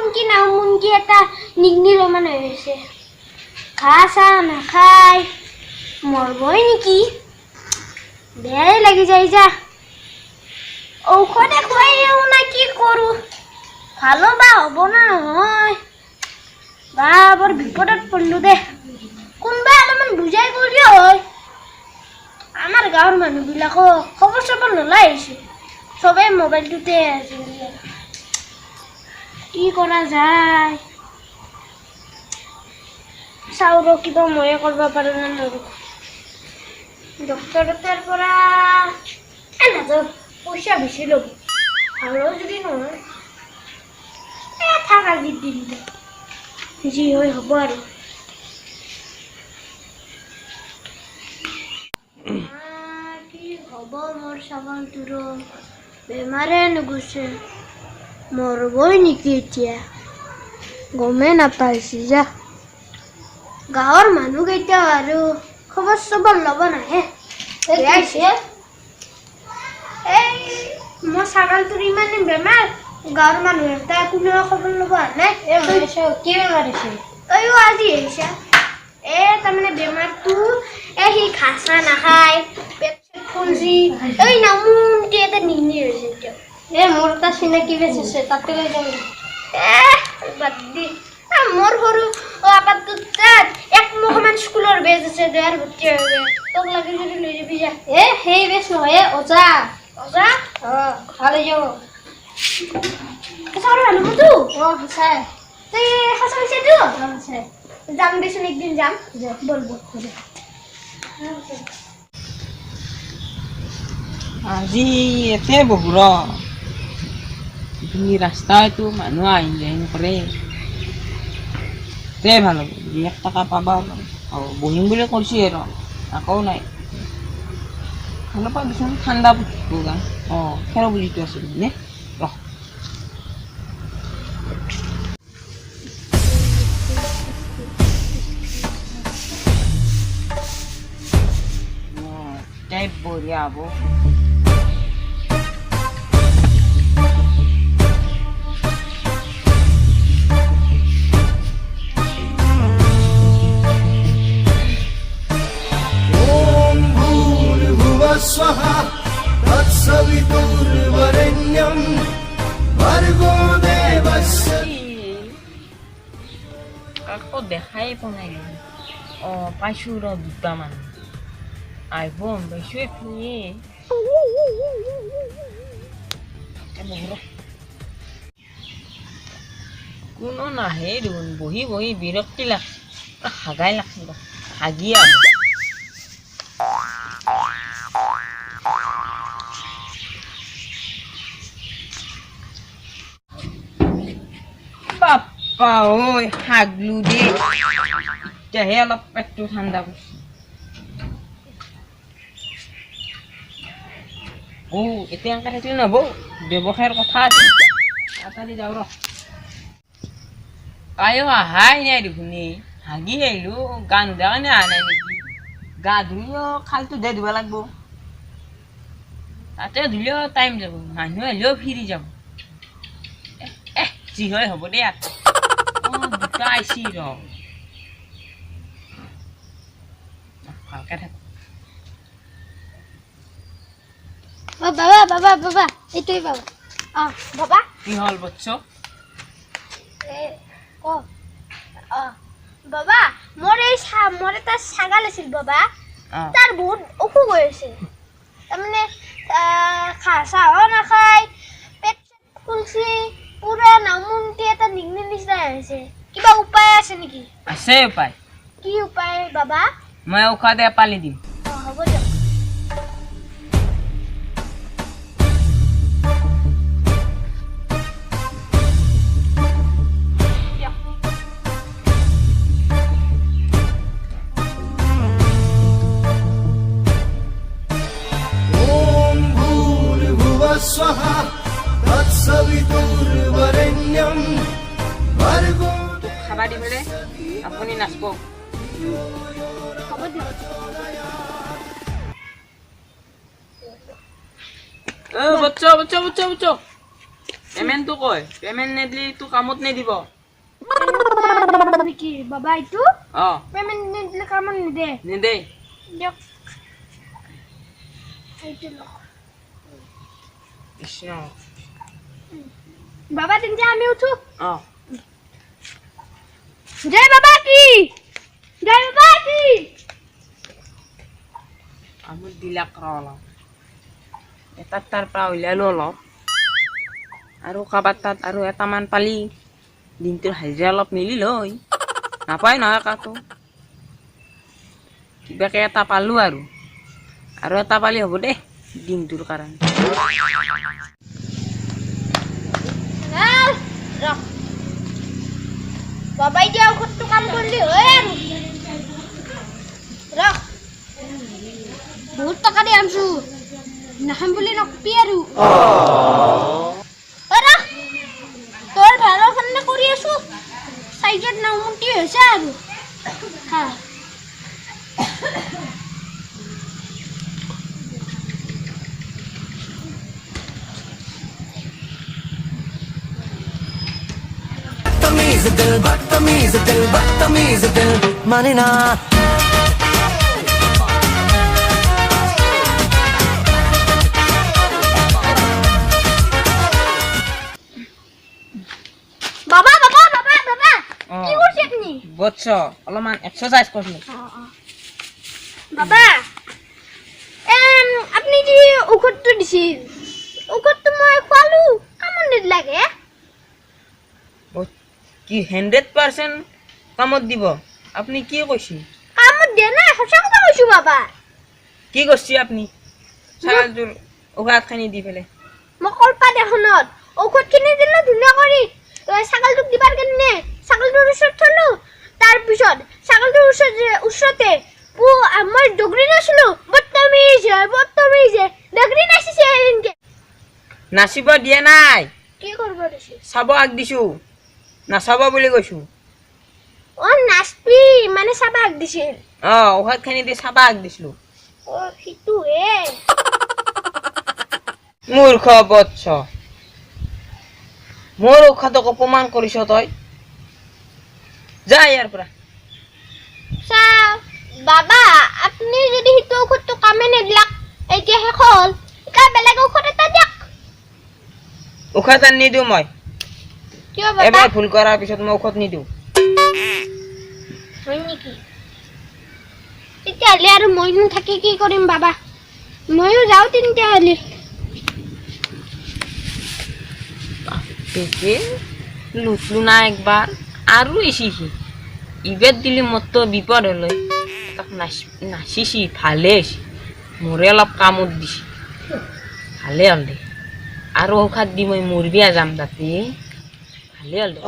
মুনকি এটা নিগনিলো মানে হৈছে ঘাঁ নাখায় মৰবই নেকি বেয়াই লাগি যায় যা ঔষধে খুৱাইও না কি কৰোঁ ভালো বা হ'ব না নহয় বা বৰ বিপদত পৰিলোঁ দে কোনোবাই অলপমান বুজাই কৰিলে হয় আমাৰ গাঁৱৰ মানুহবিলাকো খবৰ চবৰ নলাই আহিছে চবেই মোবাইলটোতে আছে কি কৰা যায় চাওঁ ৰ কিবা ময়ে কৰিব পাৰোঁ নে নোৱাৰোঁ ডক্টৰৰ পৰা নাযাওঁ পইচা বেছি ল'ব আৰু যদি নহয় থাক আজিৰ দিনটো যি হয় হ'ব আৰু কি হ'ব মোৰ ছাগলটোৰ বেমাৰে নুগুছে মৰবই নেকি এতিয়া গমেই নাপাইছি যা গাঁৱৰ মানুহকেইটা আৰু খবৰ চবৰ ল'ব নাহে এই মোৰ ছাগলটোৰ ইমান বেমাৰ গাঁৱৰ মানুহ এটা কোনেও খবৰ ল'ব নাই কি বেমাৰ হৈছে তইও আজি আহিছা তাৰমানে বেমাৰটো সি ঘাঁহ নাখায় পেট চেট ফুলছি নামুনকে এটা নিগনি হৈছে এতিয়া মোৰ এটা চিনাকি বেচিছে তাতে লৈ যাম বাদ দি মোৰ সৰু আপাতটো তাত একমাহমান স্কুলৰ বেজ আছে দেৰ ভৰ্তি হৈ যায় তোক লাগি যদি লৈ যাবি যা সেই বেজ নহয় অজা অজা ভাল হৈ যাব সঁচা মানুহতো সঁচাই তই সঁচা হৈছেতো সঁচাই যাম দেচোন একদিন যাম বল আজি এতে বহু তুমি ৰাস্তাটো মানুহ আহি যায় নকৰে তে ভাল হ'ব 1 টকা পাবা বহিম বুলি কৈছি আৰু আকৌ নাই ভাল পা বিচোন ঠাণ্ডা গান খেৰ বুলিটো আছে নে ৰহ বঢ়িয়া হ'ব स्वाहा तत्सवितुर्वरेण्यं भर्गो देवस्य আকৌ দেখাই পোৱা নাই পাইছোঁ ৰ দুটামান আহিব পাইছোঁ এইখিনি কোনো নাহে দেখোন বহি বহি বিৰক্তি লাগছে হাগাই লাগছে হাগি আহ বাপ্পা ঐ হাগলো দে এতিয়াহে অলপ পেটটো ঠাণ্ডা কৰিছে এতিয়া এনেকৈ থাকিলে নহ'ব ব্যৱসায়ৰ কথা আছে তাড়াতাড়ি যাওঁ ৰ আয়ো আহাই নাই দেখোন হাগি আহিলোঁ গা নোধোৱাৰ কাৰণে অহা নাই নেকি গা ধুলেও খালটো দে ধুব লাগিব তাতে ধুলেও টাইম যাব মানুহ আহিলেও ফিৰি যাব যি হয় হ'ব দে দুটা আহিছি ৰ ভালকে থাক বাবা বাবা বাবা এইটোৱে বাবা বাবা কি হ'ল বচ্চ বাবা মোৰ এটা ছাগাল আছিল বাবা তাৰ বহুত অসুখ হৈ আছে তাৰমানে ঘাঁহ চাহো নাখায় পেট চেট ফুলছি পুৰা নামুনকে এটা নিগনি নিচিনা হৈছে কিবা উপায় আছে নেকি আছে উপায় কি উপায় বাবা মই উশাহ দে পালি দিম হ'ব দিয়ক स्वाहा तत्सवितुर्वरेण्यं भर्गो খাবা দিবলে আপুনি নাচব হ'ব দিয়ক বচ্চ বচ্চ বচ্চ বচ্চ পেমেণ্টটো কয় পেমেণ্ট নিদিলে তো কামত নিদিব নেকি বাবা এইটো অ পেমেণ্ট নিদিলে কামত নিদে নিদেই দিয়ক এইটো লওক কৃষ্ণ বাবা তেন্তে আমি উঠো অ জয় বাবা কি জয় বাবা কি আমি দিলাক অলপ এটাত তাৰ পৰা উলিয়ালো অলপ আৰু কাবাৰ তাত আৰু এটামান পালি দিনটোৰ হাজিৰা অলপ মিলিল হয় নাপায় নহয় কাকো কিবাকে এটা পালো আৰু এটা পালি হ'ব দে দিনটোৰ কাৰণে ৰখ বাবাই দিয়া ঔষধটো কাম কৰিলি হয় আৰু ৰখ বহুত টকা দি আনছো নাখাম বুলি নকবি আৰু ৰখ তোৰ ভালৰ কাৰণে কৰি আছো চাইজত নামুটি হৈছে আৰু হা बदतमीज दिल माने ना বাবা বাবা বাবা বাবা কি অ করছেন আপনি বৎস অলপমান এক্সাৰচাইজ কৰিলো বাবা আপনি যে ঔষধটো দিছিল ঔষধটো মই খোৱালো কামত নিদিলাগে কি 100% কামত দিব আপুনি কি কৈছে কামত দিয়া নাই সঁচা কথা কৈছো বাবা কি কৰিছে আপুনি ছাগলটোৰ উশাহখিনি দি পেলাই মই কলপাত এখনত ঔষধখিনি দিলো ধুনীয়া কৰি ছাগলটোক দিবাৰ কাৰণে ছাগলটোৰ ওচৰত থলো তাৰপিছত ছাগলটোৰ ওচৰতে মই ডগৰি নাছিলো বদতমিজ ডগৰি নাচিছে এনেকে নাচিব দিয়া নাই কি কৰিব দিছে চাব আগ দিছো নাচাব বুলি কৈছো নাচবি মানে চাবা আগ দিছিল উশাহখিনি দি চাব আগ দিছিলো সিটো হে মূৰ্খ বৎস মোৰ উশাহটোক অপমান কৰিছ তই যা ইয়াৰ পৰা চাও বাবা আপনি যদি সিটো ঔষধটো কামে নিদিলাক এতিয়া শেষ হ'ল বেলেগ ঔষধ এটা দিয়ক উশাহ টান নিদিওঁ মই কিয় বাবা এবাৰ ভুল কৰাৰ পিছত মই ঔষধ নিদিওঁ হয় নেকি তেতিয়াহ'লে আৰু মইনো থাকি কি কৰিম বাবা ময়ো যাওঁ তেতিয়াহ'লে পেকে লুটলো না একবাৰ আৰু এসিছি ইবেদ দিলে মোৰতো বিপদ হ'লে তাক নাচিছি ভালে হৈছে মোৰে অলপ কামত দিছে ভালে হ'ল দে আৰু ঔষধ দি মই মোৰ বিয়া যাম তাতে ভালে হ'ল দে